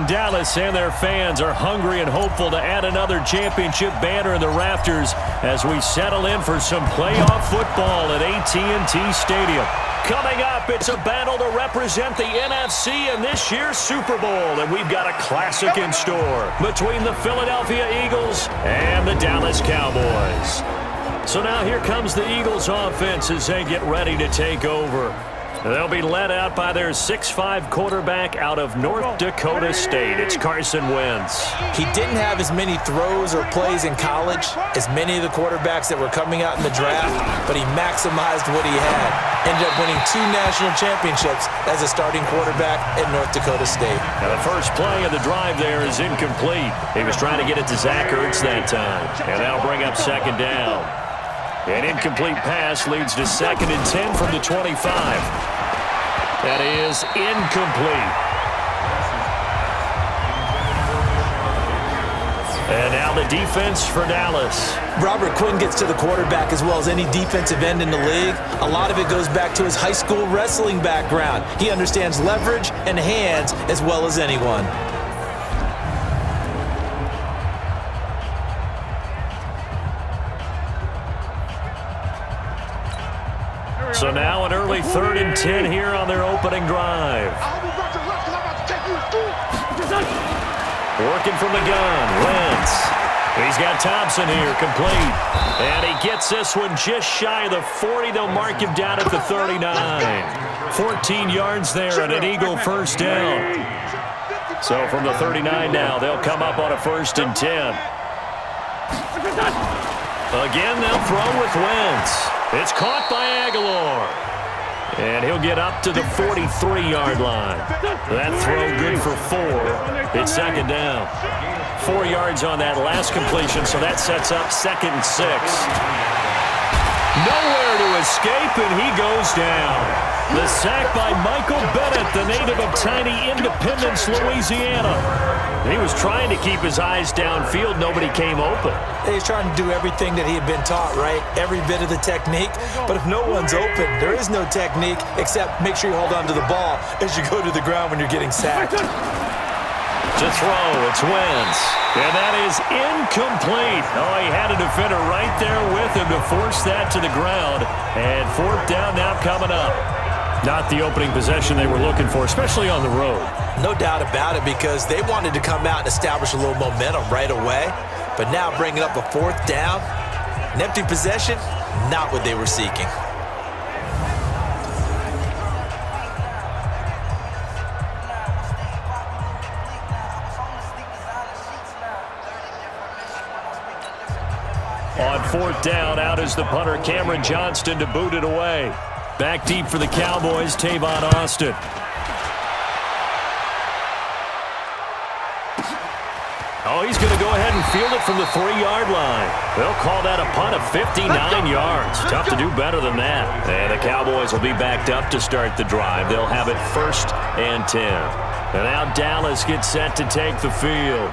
in Dallas, and their fans are hungry and hopeful to add another championship banner in the rafters as we settle in for some playoff football at AT&T Stadium. Coming up, it's a battle to represent the NFC in this year's Super Bowl, and we've got a classic in store between the Philadelphia Eagles and the Dallas Cowboys. So now here comes the Eagles offense as they get ready to take over. They'll be led out by their 6'5" quarterback out of North Dakota State. It's Carson Wentz. He didn't have as many throws or plays in college as many of the quarterbacks that were coming out in the draft, but he maximized what he had. Ended up winning 2 national championships as a starting quarterback at North Dakota State. Now the first play of the drive there is incomplete. He was trying to get it to Zach Ertz that time, and that'll bring up second down. An incomplete pass leads to 2nd and 10 from the 25. That is incomplete. And now the defense for Dallas. Robert Quinn gets to the quarterback as well as any defensive end in the league. A lot of it goes back to his high school wrestling background. He understands leverage and hands as well as anyone. So now an early 3rd and 10 here on their opening drive. Working from the gun, Wentz. He's got Thompson here, complete. And he gets this one just shy of the 40. They'll mark him down at the 39. 14 yards there and an Eagle first down. So from the 39 now, they'll come up on a 1st and 10. Again, they'll throw with Wentz. It's caught by Aguilar. And he'll get up to the 43-yard line. That throw good for 4. It's 2nd down. 4 yards on that last completion, so that sets up 2nd and 6. Nowhere to escape, and he goes down. The sack by Michael Bennett, the native of tiny Independence, Louisiana. He was trying to keep his eyes downfield. Nobody came open. He's trying to do everything that he had been taught, right? Every bit of the technique. But if no one's open, there is no technique except make sure you hold on to the ball as you go to the ground when you're getting sacked. To throw, it's Wentz. And that is incomplete. Oh, he had a defender right there with him to force that to the ground. And 4th down now coming up. Not the opening possession they were looking for, especially on the road. No doubt about it, because they wanted to come out and establish a little momentum right away. But now bringing up a 4th down, an empty possession, not what they were seeking. On 4th down, out is the punter, Cameron Johnston, to boot it away. Back deep for the Cowboys, Tavon Austin. Oh, he's going to go ahead and field it from the 3-yard line. They'll call that a punt of 59 yards. Tough to do better than that. And the Cowboys will be backed up to start the drive. They'll have it 1st and 10. And now Dallas gets set to take the field.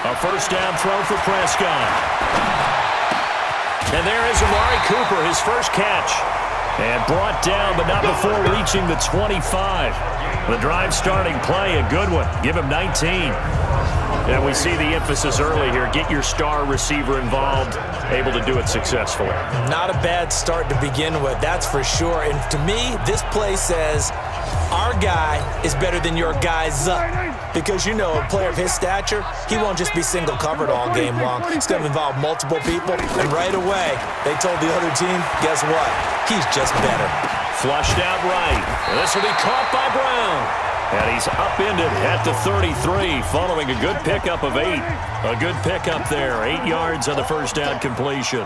A 1st down throw for Prescott. And there is Amari Cooper, his first catch. And brought down, but not before reaching the 25. The drive starting play, a good one. Give him 19. And we see the emphasis early here. Get your star receiver involved, able to do it successfully. Not a bad start to begin with, that's for sure. And to me, this play says our guy is better than your guy's up. Because, you know, a player of his stature, he won't just be single covered all game long. It's going to involve multiple people. And right away, they told the other team, guess what? He's just better. Flushed out right. This will be caught by Brown. And he's upended at the 33 following a good pickup of 8. A good pickup there. 8 yards on the 1st down completion.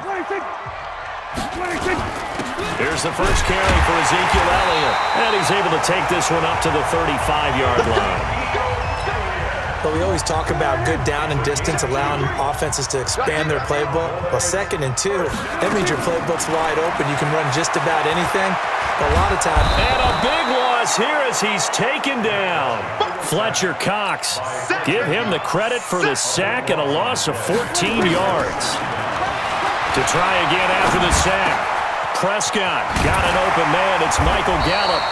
Here's the first carry for Ezekiel Elliott. And he's able to take this one up to the 35-yard line. But we always talk about good down and distance, allowing offenses to expand their playbook. Well, 2nd and 2, that means your playbook's wide open. You can run just about anything. But a lot of times. And a big loss here as he's taken down. Fletcher Cox, give him the credit for the sack and a loss of 14 yards. To try again after the sack. Prescott got an open man. It's Michael Gallup.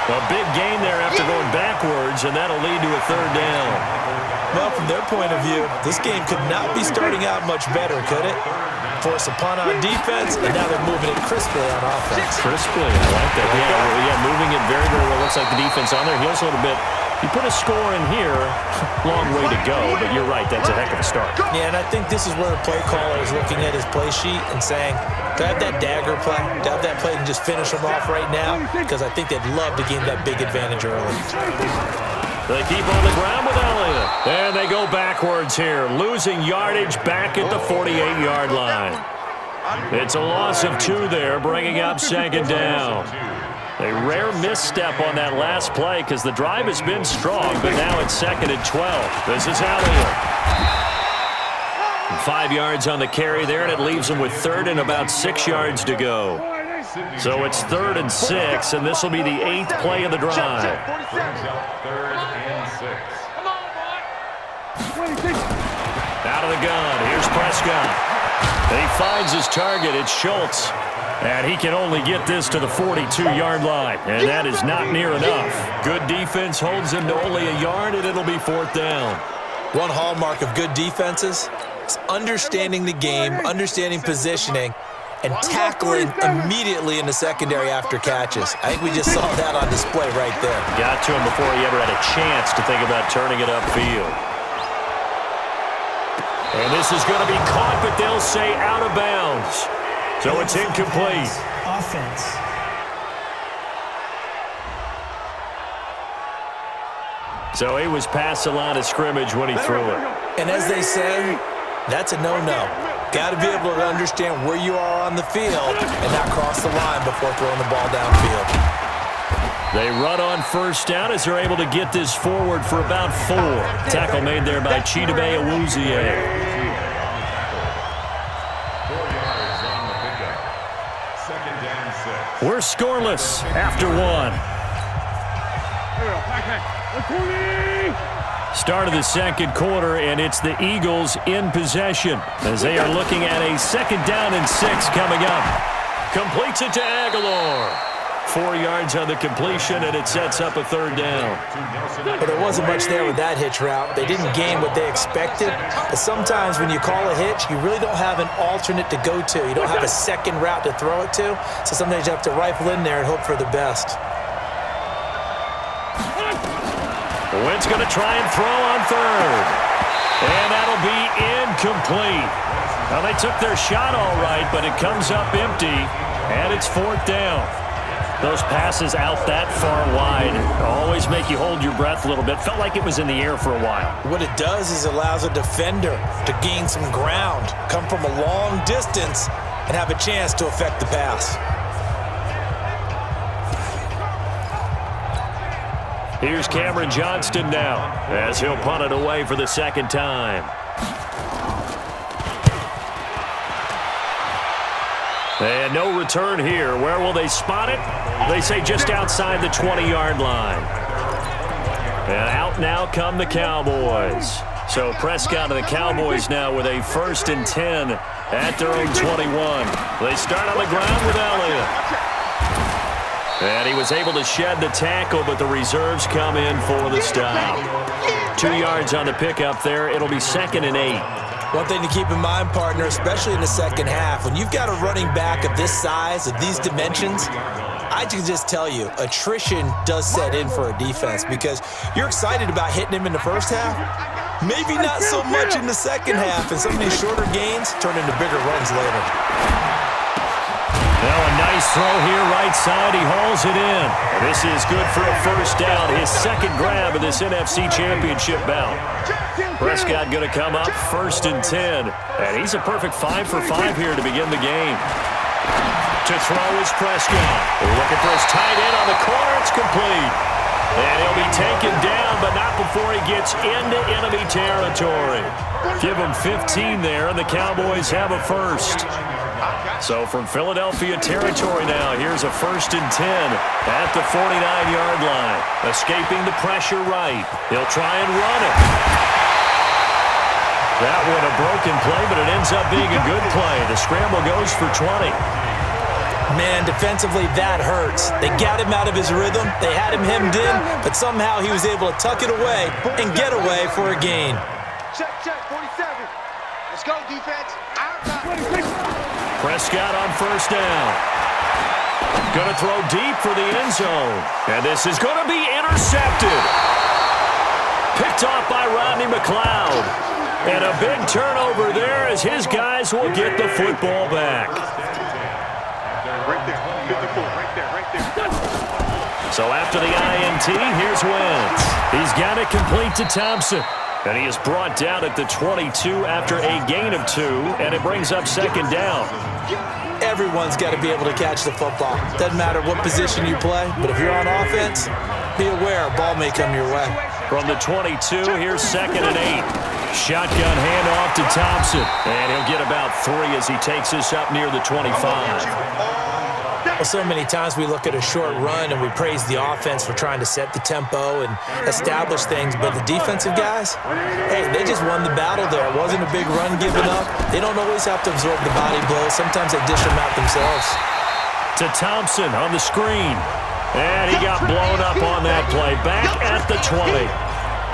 A big gain there after going backwards, and that'll lead to a 3rd down. Well, from their point of view, this game could not be starting out much better, could it? Force a punt on defense, and now they're moving it crisply on offense. Crisply, I like that. Yeah, moving it very, very well. Looks like the defense on there heals a little bit. You put a score in here, long way to go, but you're right, that's a heck of a start. Yeah, and I think this is where the play caller is looking at his play sheet and saying, do I have that dagger play? Do I have that play and just finish them off right now? Because I think they'd love to gain that big advantage early. They keep on the ground with Elliott. And they go backwards here, losing yardage back at the 48-yard line. It's a loss of 2 there, bringing up 2nd down. A rare misstep on that last play because the drive has been strong, but now it's 2nd and 12. This is Elliott. 5 yards on the carry there, and it leaves him with 3rd and about 6 yards to go. So it's 3rd and 6, and this will be the 8th play of the drive. 3rd and 6. Out of the gun, here's Prescott. He finds his target, it's Schultz. And he can only get this to the 42-yard line, and that is not near enough. Good defense holds him to only a yard, and it'll be 4th down. One hallmark of good defenses is understanding the game, understanding positioning, and tackling immediately in the secondary after catches. I think we just saw that on display right there. Got to him before he ever had a chance to think about turning it upfield. And this is going to be caught, but they'll say out of bounds. So it's incomplete. Offense. So he was past the line of scrimmage when he threw it. And as they say, that's a no-no. Got to be able to understand where you are on the field and not cross the line before throwing the ball downfield. They run on 1st down as they're able to get this forward for about 4. Tackle made there by Chidobe Awuzie. We're scoreless after 1. Start of the 2nd quarter, and it's the Eagles in possession as they are looking at a 2nd down and 6 coming up. Completes it to Aguilar. 4 yards on the completion, and it sets up a 3rd down. But there wasn't much there with that hitch route. They didn't gain what they expected. But sometimes when you call a hitch, you really don't have an alternate to go to. You don't have a second route to throw it to. So sometimes you have to rifle in there and hope for the best. Wentz going to try and throw on 3rd. And that'll be incomplete. Now, they took their shot all right, but it comes up empty, and it's 4th down. Those passes out that far wide always make you hold your breath a little bit. Felt like it was in the air for a while. What it does is it allows a defender to gain some ground, come from a long distance, and have a chance to affect the pass. Here's Cameron Johnston now as he'll punt it away for the 2nd time. And no return here. Where will they spot it? They say just outside the 20-yard line. And out now come the Cowboys. So Prescott and the Cowboys now with a 1st and 10 at their own 21. They start on the ground with Elliott. And he was able to shed the tackle, but the reserves come in for the stop. 2 yards on the pickup there. It'll be 2nd and 8. One thing to keep in mind, partner, especially in the second half, when you've got a running back of this size, of these dimensions, I can just tell you, attrition does set in for a defense because you're excited about hitting him in the first half. Maybe not so much in the second half, and some of these shorter gains turn into bigger runs later. Now a nice throw here, right side. He hauls it in. This is good for a 1st down. His 2nd grab of this NFC Championship bout. Prescott going to come up 1st and 10. And he's a perfect 5 for 5 here to begin the game. To throw is Prescott. Looking for his tight end on the corner. It's complete. And he'll be taken down, but not before he gets into enemy territory. Give him 15 there, and the Cowboys have a first. So from Philadelphia territory now, here's a 1st and 10 at the 49-yard line. Escaping the pressure right. He'll try and run it. That one a broken play, but it ends up being a good play. The scramble goes for 20. Man, defensively, that hurts. They got him out of his rhythm. They had him hemmed in, but somehow he was able to tuck it away and get away for a gain. Check, 47. Let's go, defense. Prescott on 1st down. Going to throw deep for the end zone. And this is going to be intercepted. Picked off by Rodney McLeod. And a big turnover there as his guys will get the football back. Right there, 54, right there. So after the INT, here's Wentz. He's got it complete to Thompson. And he is brought down at the 22 after a gain of 2, and it brings up 2nd down. Everyone's got to be able to catch the football. Doesn't matter what position you play, but if you're on offense, be aware a ball may come your way. From the 22, here's 2nd and 8. Shotgun handoff to Thompson, and he'll get about 3 as he takes this up near the 25. Well, so many times we look at a short run and we praise the offense for trying to set the tempo and establish things, but the defensive guys, hey, they just won the battle there. It wasn't a big run given up. They don't always have to absorb the body blows. Sometimes they dish them out themselves. To Thompson on the screen, and he got blown up on that play. Back at the 20.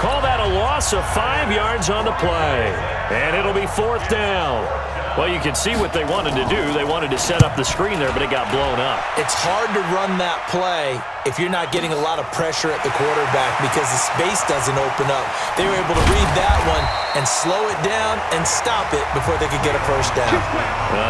Call that a loss of 5 yards on the play, and it'll be 4th down. Well, you can see what they wanted to do. They wanted to set up the screen there, but it got blown up. It's hard to run that play if you're not getting a lot of pressure at the quarterback because the space doesn't open up. They were able to read that one and slow it down and stop it before they could get a 1st down.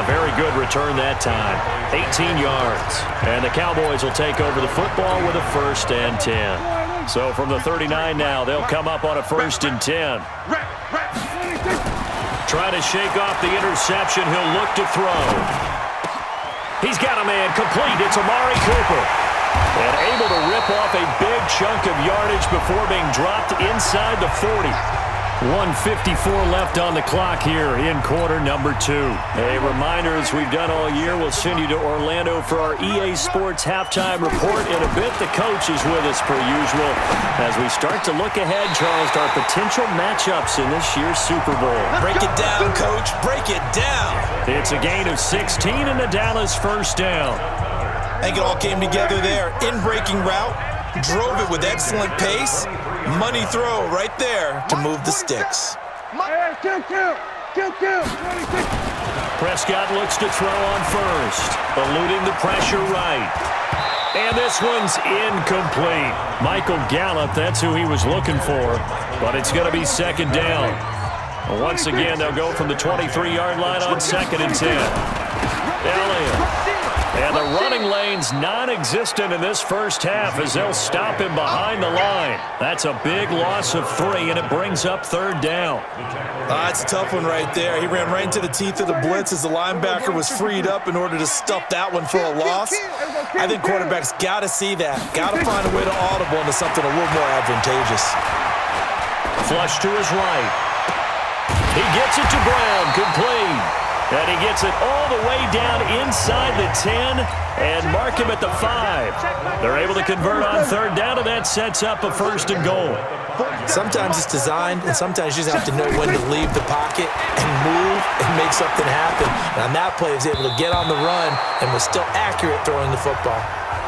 Very good return that time. 18 yards. And the Cowboys will take over the football with a 1st and 10. So from the 39 now, they'll come up on a 1st and 10. Trying to shake off the interception. He'll look to throw. He's got a man complete. It's Amari Cooper. And able to rip off a big chunk of yardage before being dropped inside the 40. 1:54 left on the clock here in quarter number 2. A reminder, as we've done all year, we'll send you to Orlando for our EA Sports halftime report. In a bit, the coach is with us per usual as we start to look ahead, Charles, to our potential matchups in this year's Super Bowl. Break it down, Coach. Break it down. It's a gain of 16 in the Dallas 1st down. I think it all came together there. In-breaking route. Drove it with excellent pace. Money throw right there to move the sticks. Prescott looks to throw on 1st, eluding the pressure right. And this one's incomplete. Michael Gallup, that's who he was looking for, but it's going to be 2nd down. Once again, they'll go from the 23-yard line on 2nd and 10. Elliott. And the running lane's non-existent in this 1st half as they'll stop him behind the line. That's a big loss of 3, and it brings up 3rd down. That's a tough one right there. He ran right into the teeth of the blitz as the linebacker was freed up in order to stuff that one for a loss. I think quarterbacks got to see that. Got to find a way to audible into something a little more advantageous. Flush to his right. He gets it to Brown, complete. And he gets it all the way down inside the 10 and mark him at the 5. They're able to convert on 3rd down, and that sets up a 1st and goal. Sometimes it's designed, and sometimes you just have to know when to leave the pocket and move and make something happen. And on that play, he was able to get on the run and was still accurate throwing the football.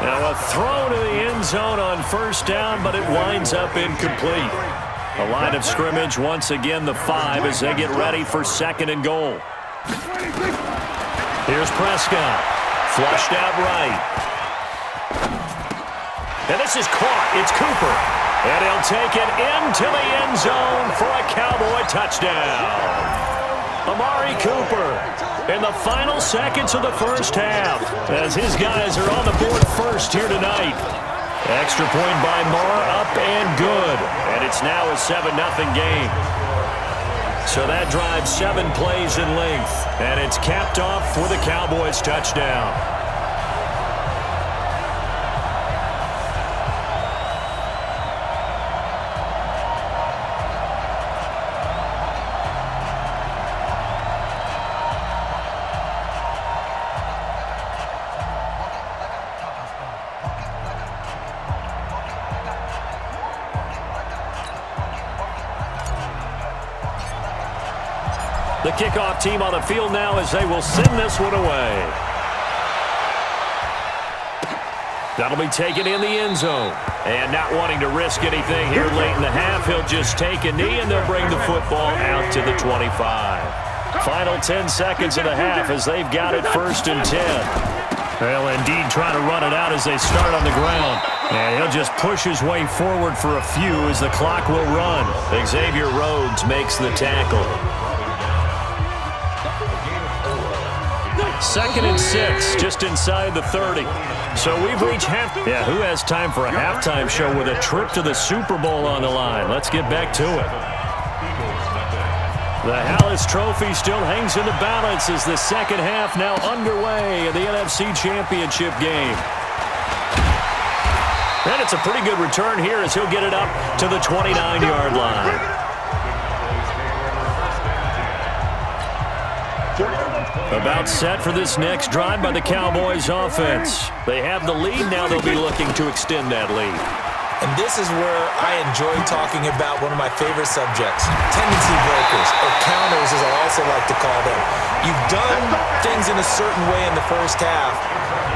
Now a throw to the end zone on 1st down, but it winds up incomplete. A line of scrimmage, once again the 5 as they get ready for 2nd and goal. Here's Prescott. Flushed out right. And this is caught. It's Cooper. And he'll take it into the end zone for a Cowboy touchdown. Amari Cooper in the final seconds of the 1st half as his guys are on the board 1st here tonight. Extra point by Moore, up and good. And it's now a 7-0 game. So that drives 7 plays in length, and it's capped off with a Cowboys touchdown. The kickoff team on the field now as they will send this one away. That'll be taken in the end zone. And not wanting to risk anything here late in the half, he'll just take a knee and they'll bring the football out to the 25. Final 10 seconds of the half as they've got it 1st and 10. Well, indeed, trying to run it out as they start on the ground. And he'll just push his way forward for a few as the clock will run. Xavier Rhodes makes the tackle. 2nd and 6, just inside the 30. So we've reached half. Yeah, who has time for a halftime show with a trip to the Super Bowl on the line? Let's get back to it. The Hallis Trophy still hangs in the balance as the second half now underway in the NFC Championship game. And it's a pretty good return here as he'll get it up to the 29-yard line. About set for this next drive by the Cowboys offense. They have the lead. Now they'll be looking to extend that lead. And this is where I enjoy talking about one of my favorite subjects, tendency breakers, or counters as I also like to call them. You've done things in a certain way in the first half,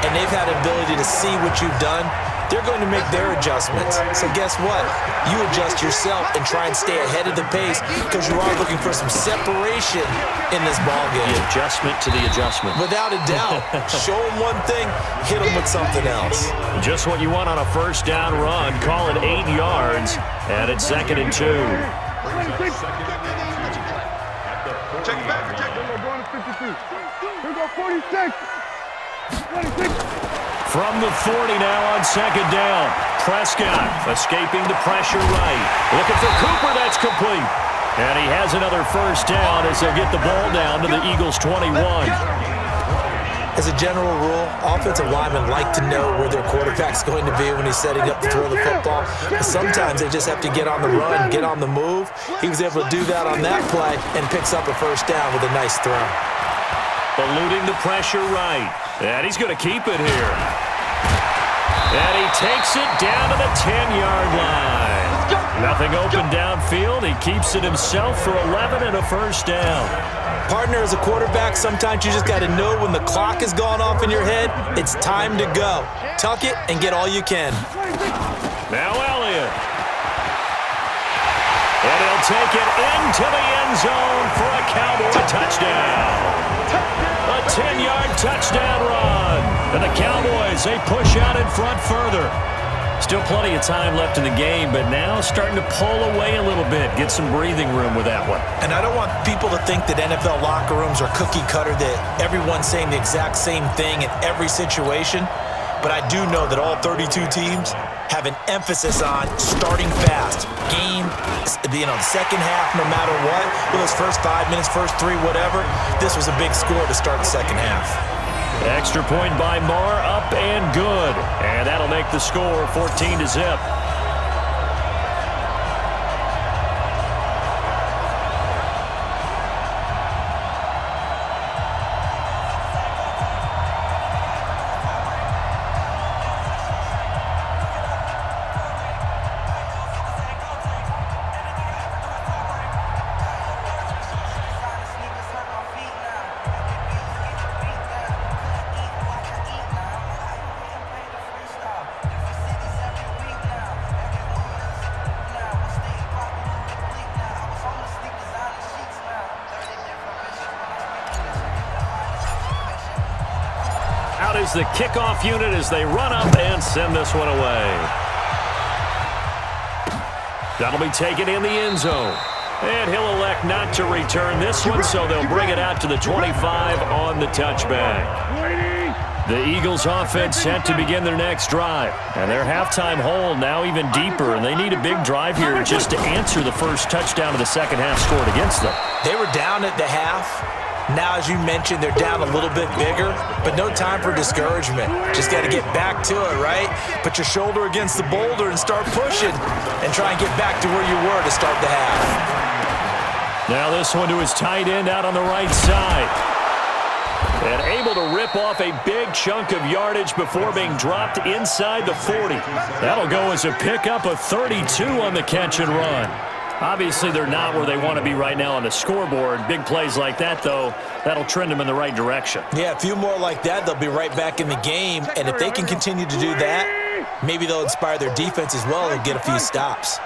and they've had an ability to see what you've done. They're going to make their adjustments. So guess what? You adjust yourself and try and stay ahead of the pace because you are looking for some separation in this ballgame. The adjustment to the adjustment. Without a doubt. Show them one thing, hit them with something else. Just what you want on a first down run. Call it 8 yards, and it's 2nd and 2. Check it back, protect it. We're going to 53. Here we go, 46. 26. From the 40 now on 2nd down. Prescott escaping the pressure right. Looking for Cooper, that's complete. And he has another first down as they'll get the ball down to the Eagles' 21. As a general rule, offensive linemen like to know where their quarterback's going to be when he's setting up to throw the football. But sometimes they just have to get on the run, get on the move. He was able to do that on that play and picks up a first down with a nice throw. Eluding the pressure right. And he's going to keep it here. And he takes it down to the 10-yard line. Nothing open downfield. He keeps it himself for 11 and a first down. Partner, as a quarterback, sometimes you just got to know when the clock has gone off in your head, it's time to go. Tuck it and get all you can. Now Elliott. And he'll take it into the end zone for a Cowboy touchdown. A 10-yard touchdown run. And the Cowboys, they push out in front further. Still plenty of time left in the game, but now starting to pull away a little bit, get some breathing room with that one. And I don't want people to think that NFL locker rooms are cookie cutter, that everyone's saying the exact same thing in every situation. But I do know that all 32 teams have an emphasis on starting fast. Game, second half, no matter what. Whether it's first 5 minutes, first 3, whatever. This was a big score to start the second half. Extra point by Marr, up and good. And that'll make the score 14-0. Out is the kickoff unit as they run up and send this one away. That'll be taken in the end zone. And he'll elect not to return this one, so they'll bring it out to the 25 on the touchback. The Eagles offense set to begin their next drive. And their halftime hole now even deeper, and they need a big drive here just to answer the first touchdown of the second half scored against them. They were down at the half. Now, as you mentioned, they're down a little bit bigger, but no time for discouragement. Just got to get back to it, right? Put your shoulder against the boulder and start pushing and try and get back to where you were to start the half. Now this one to his tight end out on the right side. And able to rip off a big chunk of yardage before being dropped inside the 40. That'll go as a pickup of 32 on the catch and run. Obviously, they're not where they want to be right now on the scoreboard. Big plays like that, though, that'll trend them in the right direction. Yeah, a few more like that, they'll be right back in the game. And if they can continue to do that, maybe they'll inspire their defense as well and get a few stops.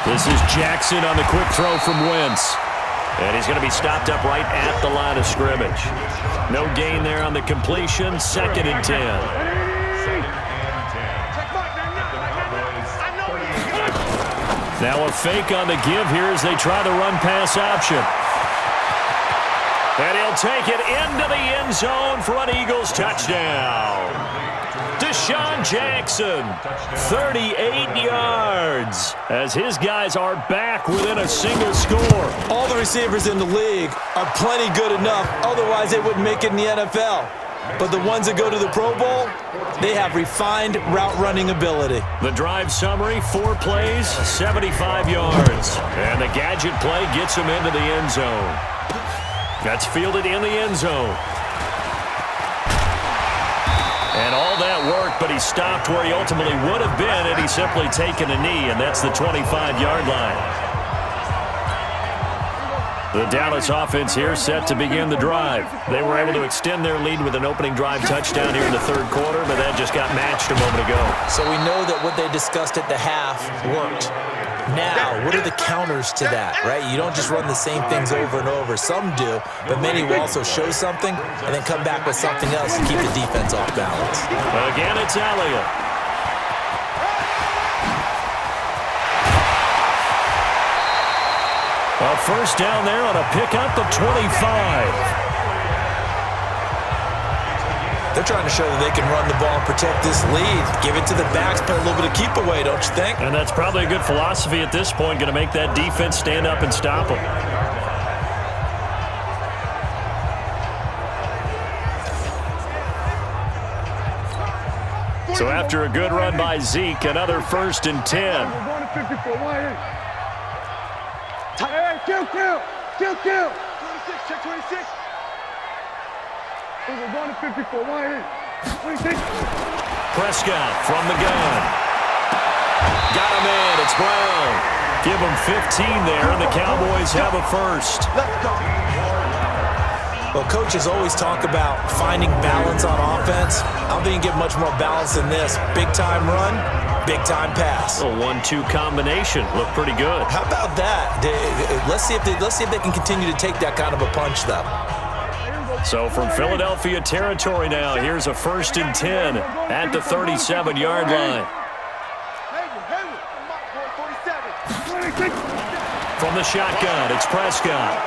This is Jackson on the quick throw from Wentz. And he's going to be stopped up right at the line of scrimmage. No gain there on the completion. 2nd and 10. Now a fake on the give here as they try the run-pass option. And he'll take it into the end zone for an Eagles touchdown. Deshaun Jackson, 38 yards, as his guys are back within a single score. All the receivers in the league are plenty good enough, otherwise they wouldn't make it in the NFL. But the ones that go to the Pro Bowl, they have refined route running ability. The drive summary, 4 plays, 75 yards. And the gadget play gets him into the end zone. That's fielded in the end zone. And all that work, but he stopped where he ultimately would have been had he simply taken a knee, and that's the 25-yard line. The Dallas offense here set to begin the drive. They were able to extend their lead with an opening drive touchdown here in the 3rd quarter, but that just got matched a moment ago. So we know that what they discussed at the half worked. Now, what are the counters to that, right? You don't just run the same things over and over. Some do, but many will also show something and then come back with something else to keep the defense off balance. Again, it's Elliott. A first down there on a pickup of 25. They're trying to show that they can run the ball and protect this lead. Give it to the backs, play a little bit of keep away, don't you think? And that's probably a good philosophy at this point, going to make that defense stand up and stop them. So after a good run by Zeke, another 1st and 10. Hey, kill. 26, check 26. We're going to 54, 26. Prescott from the gun. Got him in, it's Brown. Give him 15 there, and the Cowboys have a first. Let's go. Well, coaches always talk about finding balance on offense. I don't think you get much more balance than this. Big-time run, big-time pass. A 1-2 combination. Looked pretty good. How about that? Let's see if they can continue to take that kind of a punch, though. So from Philadelphia territory now, here's a 1st and 10 at the 37-yard line. From the shotgun, it's Prescott.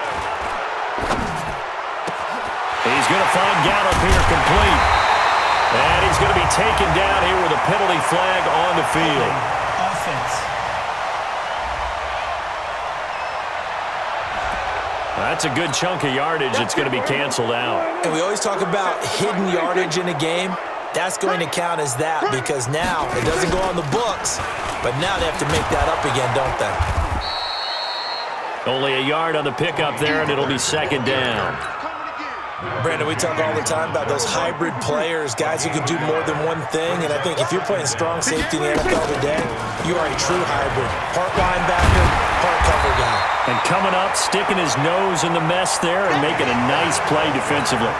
He's going to find Gallup here complete. And he's going to be taken down here with a penalty flag on the field. Offense. That's a good chunk of yardage that's going to be canceled out. And we always talk about hidden yardage in a game. That's going to count as that because now it doesn't go on the books, but now they have to make that up again, don't they? Only a yard on the pickup there, and it'll be 2nd down. Brandon, we talk all the time about those hybrid players, guys who can do more than one thing, and I think if you're playing strong safety in the NFL today, you are a true hybrid. Part linebacker, part cover guy. And coming up, sticking his nose in the mess there and making a nice play defensively.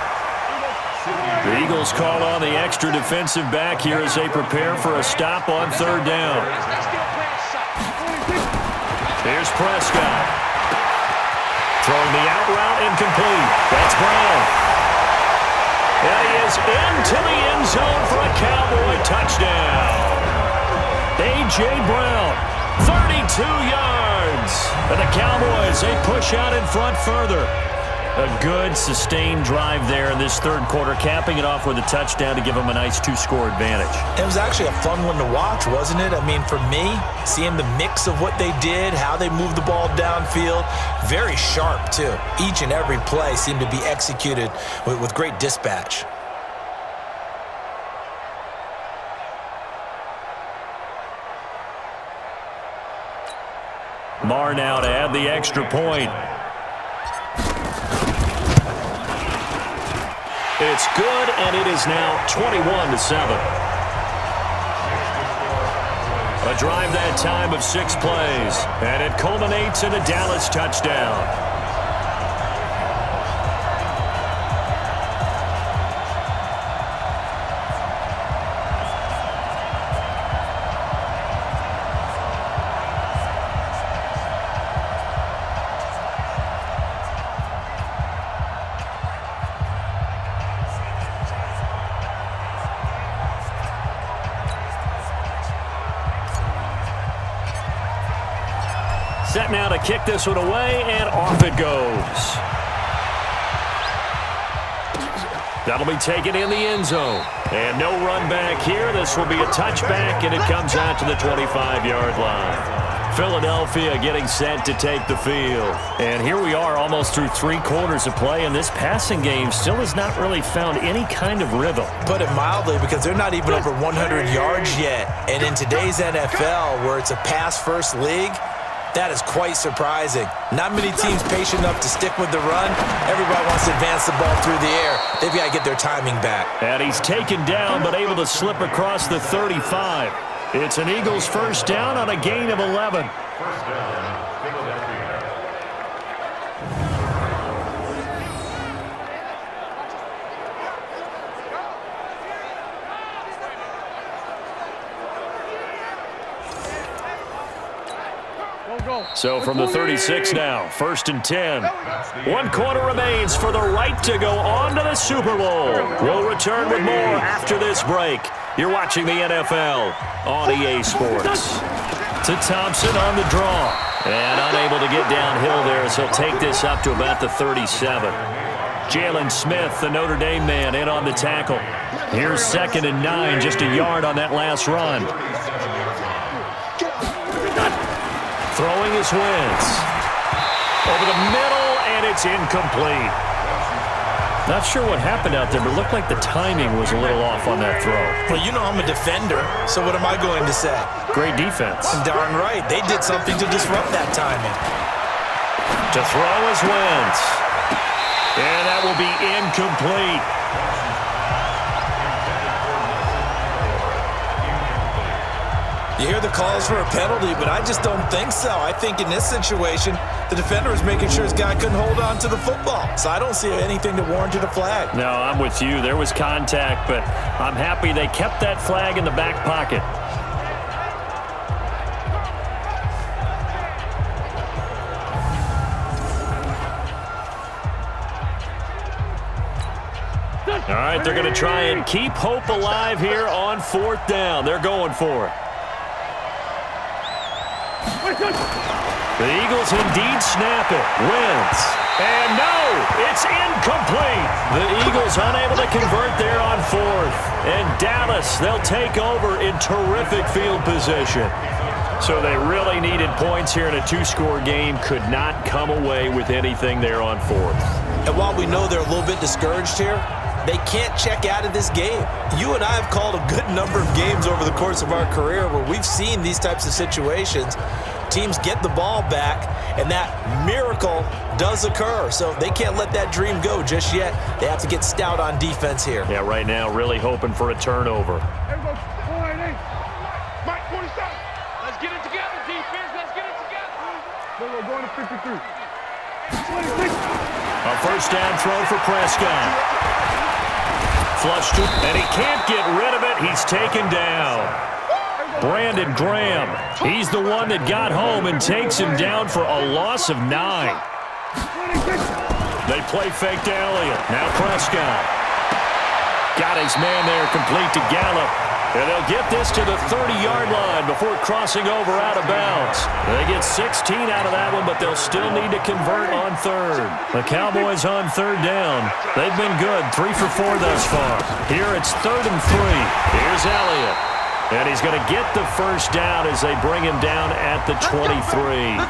The Eagles call on the extra defensive back here as they prepare for a stop on 3rd down. Here's Prescott. Throwing the out route incomplete. That's Brown. And he is into the end zone for a Cowboy touchdown. A.J. Brown, 32 yards. And the Cowboys, they push out in front further. A good, sustained drive there in this 3rd quarter, capping it off with a touchdown to give them a nice 2-score advantage. It was actually a fun one to watch, wasn't it? I mean, for me, seeing the mix of what they did, how they moved the ball downfield, very sharp, too. Each and every play seemed to be executed with great dispatch. Marr now to add the extra point. It's good, and it is now 21-7. A drive that time of 6 plays, and it culminates in a Dallas touchdown. Set now to kick this one away, and off it goes. That'll be taken in the end zone. And no run back here. This will be a touchback, and it comes out to the 25-yard line. Philadelphia getting set to take the field. And here we are almost through 3 quarters of play, and this passing game still has not really found any kind of rhythm. Put it mildly, because they're not even over 100 yards yet. And in today's NFL, where it's a pass-first league, that is quite surprising. Not many teams patient enough to stick with the run. Everybody wants to advance the ball through the air. They've got to get their timing back. And he's taken down, but able to slip across the 35. It's an Eagles first down on a gain of 11. First down, Philadelphia. So from the 36 now, 1st and 10. 1 quarter remains for the right to go on to the Super Bowl. We'll return with more after this break. You're watching the NFL on EA Sports. To Thompson on the draw. And unable to get downhill there as he'll take this up to about the 37. Jalen Smith, the Notre Dame man, in on the tackle. Here's 2nd and 9, just a yard on that last run. Throwing his Wentz. Over the middle, and it's incomplete. Not sure what happened out there, but it looked like the timing was a little off on that throw. Well, you know I'm a defender, so what am I going to say? Great defense. Darn right. They did something to disrupt that timing. To throw his Wentz. And that will be incomplete. You hear the calls for a penalty, but I just don't think so. I think in this situation, the defender was making sure his guy couldn't hold on to the football. So I don't see anything that warranted a flag. No, I'm with you. There was contact, but I'm happy they kept that flag in the back pocket. All right, they're going to try and keep hope alive here on 4th down. They're going for it. The Eagles indeed snap it. Wentz. And no, it's incomplete. The Eagles unable to convert there on 4th. And Dallas, they'll take over in terrific field position. So they really needed points here in a 2-score game. Could not come away with anything there on 4th. And while we know they're a little bit discouraged here, they can't check out of this game. You and I have called a good number of games over the course of our career where we've seen these types of situations. Teams get the ball back, and that miracle does occur. So they can't let that dream go just yet. They have to get stout on defense here. Yeah, right now really hoping for a turnover. Mike, 47. Let's get it together, defense. Let's get it together. We're going to 53. 26. A first down throw for Prescott. Flushed it, and he can't get rid of it. He's taken down. Brandon Graham, he's the one that got home and takes him down for a loss of 9. They play fake to Elliott. Now Prescott. Got his man there complete to Gallup. And they'll get this to the 30-yard line before crossing over out of bounds. They get 16 out of that one, but they'll still need to convert on 3rd. The Cowboys on 3rd down. They've been good, 3 for 4 thus far. Here it's 3rd and 3. Here's Elliott. And he's going to get the first down as they bring him down at the 23.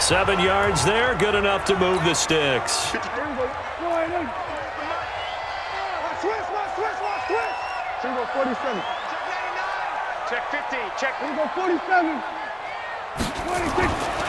7 yards there, good enough to move the sticks. Here we go, 47. Check 50. Check. Here we go, 47. 26.